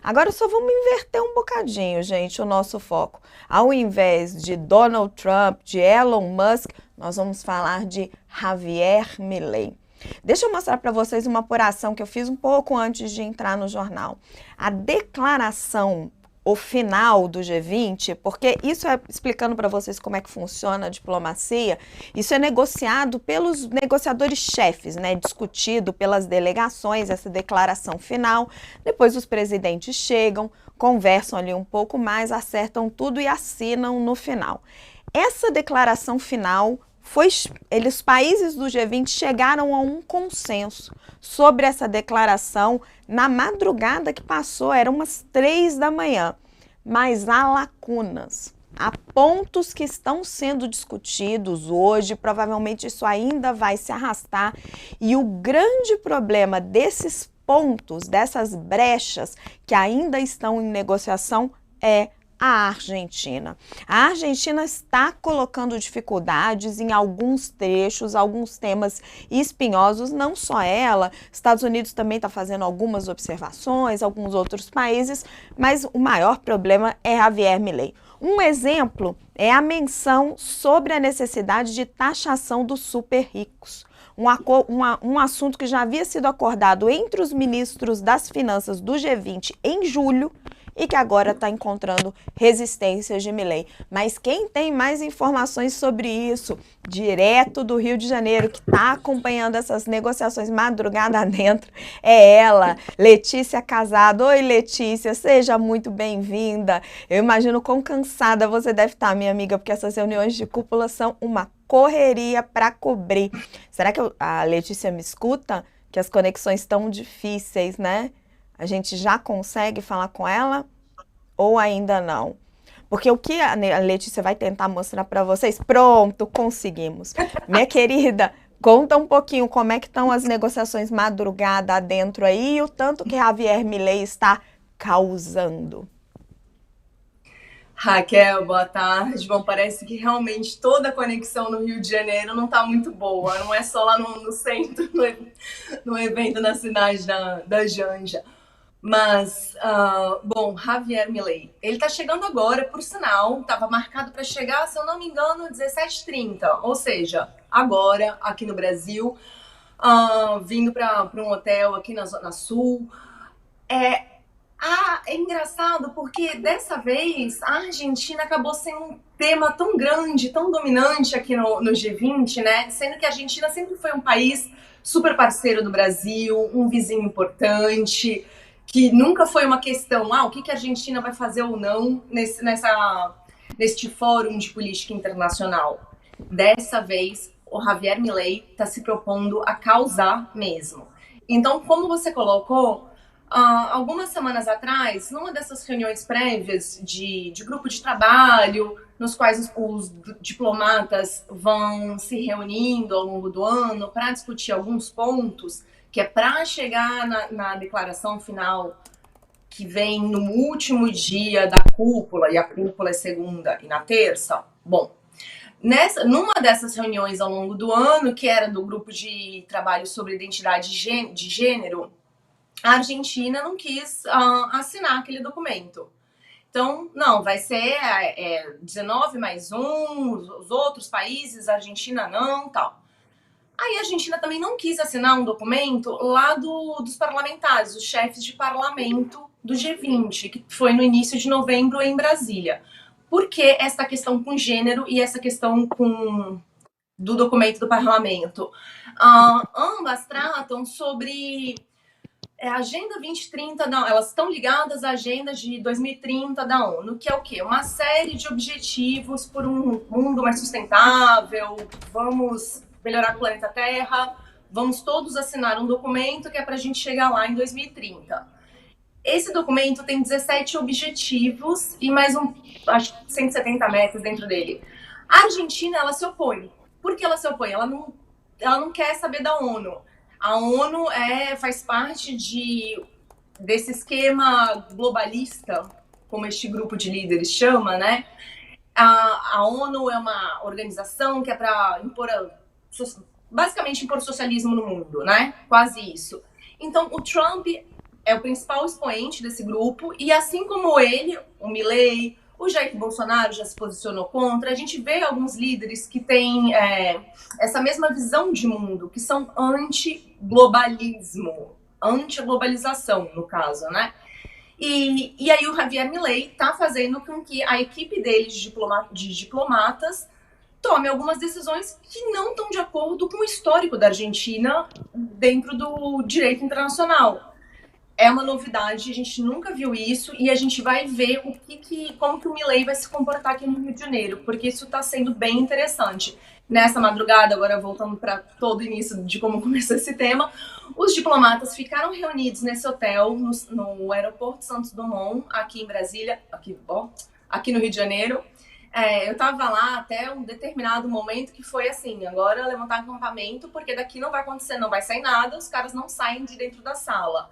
Agora só vamos inverter um bocadinho, gente, o nosso foco. Ao invés de Donald Trump, de Elon Musk, nós vamos falar de Javier Milei. Deixa eu mostrar para vocês uma apuração que eu fiz um pouco antes de entrar no jornal. A declaração, o final do G20, porque isso é explicando para vocês como é que funciona a diplomacia, isso é negociado pelos negociadores chefes, né? Discutido pelas delegações, essa declaração final. Depois os presidentes chegam, conversam ali um pouco mais, acertam tudo e assinam no final. Essa declaração final os países do G20 chegaram a um consenso sobre essa declaração na madrugada que passou, eram umas 3 da manhã. Mas há lacunas, há pontos que estão sendo discutidos hoje, provavelmente isso ainda vai se arrastar. E o grande problema desses pontos, dessas brechas que ainda estão em negociação é a Argentina. A Argentina está colocando dificuldades em alguns trechos, alguns temas espinhosos, não só ela, Estados Unidos também está fazendo algumas observações, alguns outros países, mas o maior problema é Javier Milei. Um exemplo é a menção sobre a necessidade de taxação dos super ricos. Um assunto que já havia sido acordado entre os ministros das finanças do G20 em julho, e que agora está encontrando resistências de Milei. Mas quem tem mais informações sobre isso, direto do Rio de Janeiro, que está acompanhando essas negociações madrugada dentro, é ela, Letícia Casado. Oi, Letícia, seja muito bem-vinda. Eu imagino quão cansada você deve estar, minha amiga, porque essas reuniões de cúpula são uma correria para cobrir. Será que a Letícia me escuta? Que as conexões estão difíceis, né? A gente já consegue falar com ela ou ainda não? Porque o que a Letícia vai tentar mostrar para vocês, pronto, conseguimos. Minha querida, conta um pouquinho como é que estão as negociações madrugada adentro aí e o tanto que Javier Milei está causando. Raquel, boa tarde. Bom, parece que realmente toda a conexão no Rio de Janeiro não está muito boa. Não é só lá no centro, no evento na cidade da Janja. Mas, bom, Javier Milei, ele está chegando agora, por sinal, estava marcado para chegar, se eu não me engano, 17h30, ou seja, agora, aqui no Brasil, vindo para um hotel aqui na Zona Sul. É engraçado porque dessa vez a Argentina acabou sendo um tema tão grande, tão dominante aqui no G20, né? Sendo que a Argentina sempre foi um país super parceiro do Brasil, um vizinho importante, que nunca foi uma questão, o que a Argentina vai fazer ou não neste fórum de política internacional. Dessa vez, o Javier Milei está se propondo a causar mesmo. Então, como você colocou, algumas semanas atrás, numa dessas reuniões prévias de grupo de trabalho, nos quais os diplomatas vão se reunindo ao longo do ano para discutir alguns pontos, que é para chegar na declaração final, que vem no último dia da cúpula, e a cúpula é segunda e na terça. Bom, numa dessas reuniões ao longo do ano, que era do grupo de trabalho sobre identidade de gênero, a Argentina não quis assinar aquele documento. Então, não, vai ser 19 mais um, os outros países, a Argentina não, tal. Aí a Argentina também não quis assinar um documento lá dos parlamentares, os chefes de parlamento do G20, que foi no início de novembro em Brasília. Por que essa questão com gênero e essa questão do documento do parlamento? Ambas tratam sobre a Agenda 2030, elas estão ligadas à Agenda de 2030 da ONU, que é o quê? Uma série de objetivos por um mundo mais sustentável, vamos melhorar o planeta Terra, vamos todos assinar um documento que é para a gente chegar lá em 2030. Esse documento tem 17 objetivos e mais acho que 170 metas dentro dele. A Argentina, ela se opõe. Por que ela se opõe? Ela não quer saber da ONU. A ONU faz parte desse esquema globalista, como este grupo de líderes chama, né? A ONU é uma organização que é para basicamente impor socialismo no mundo, né? Quase isso. Então, o Trump é o principal expoente desse grupo, e assim como ele, o Milei, o Jair Bolsonaro já se posicionou contra, a gente vê alguns líderes que têm essa mesma visão de mundo, que são anti-globalismo, anti-globalização, no caso, né? E aí o Javier Milei está fazendo com que a equipe dele de diplomatas tome algumas decisões que não estão de acordo com o histórico da Argentina dentro do direito internacional. É uma novidade, a gente nunca viu isso e a gente vai ver como que o Milei vai se comportar aqui no Rio de Janeiro, porque isso está sendo bem interessante. Nessa madrugada, agora voltando para todo o início de como começou esse tema, os diplomatas ficaram reunidos nesse hotel, no aeroporto Santos Dumont, aqui em Brasília, aqui no Rio de Janeiro. Eu estava lá até um determinado momento que foi assim, agora levantar acampamento, porque daqui não vai acontecer, não vai sair nada, os caras não saem de dentro da sala.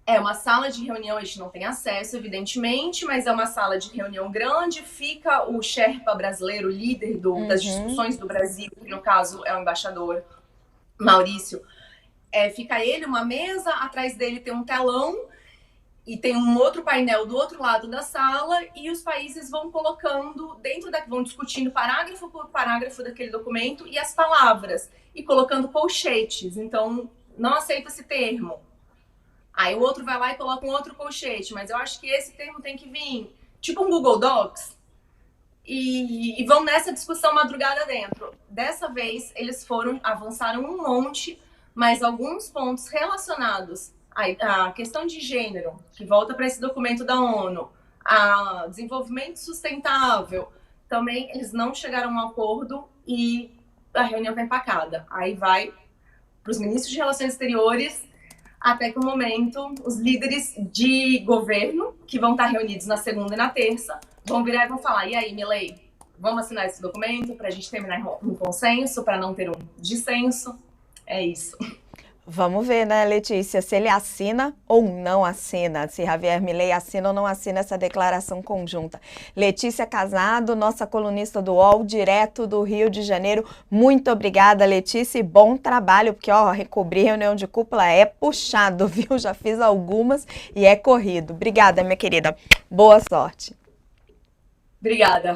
É uma sala de reunião, a gente não tem acesso, evidentemente, mas é uma sala de reunião grande, fica o Sherpa brasileiro, líder das discussões do Brasil, que no caso é o embaixador Maurício. Fica ele, uma mesa, atrás dele tem um telão, e tem um outro painel do outro lado da sala, e os países vão colocando, vão discutindo parágrafo por parágrafo daquele documento, e as palavras, e colocando colchetes, então não aceita esse termo. Aí o outro vai lá e coloca um outro colchete, mas eu acho que esse termo tem que vir, tipo um Google Docs, e vão nessa discussão madrugada dentro. Dessa vez, eles avançaram um monte, mas alguns pontos relacionados à questão de gênero, que volta para esse documento da ONU, a desenvolvimento sustentável, também eles não chegaram a um acordo e a reunião está empacada. Aí vai para os ministros de Relações Exteriores, até que o momento, os líderes de governo, que vão estar reunidos na segunda e na terça, vão virar e vão falar, e aí, Milei, vamos assinar esse documento para a gente terminar um consenso, para não ter um dissenso? É isso. Vamos ver, né, Letícia, se ele assina ou não assina, se Javier Milei assina ou não assina essa declaração conjunta. Letícia Casado, nossa colunista do UOL, direto do Rio de Janeiro. Muito obrigada, Letícia, e bom trabalho, porque, recobrir reunião de cúpula é puxado, viu? Já fiz algumas e é corrido. Obrigada, minha querida. Boa sorte. Obrigada.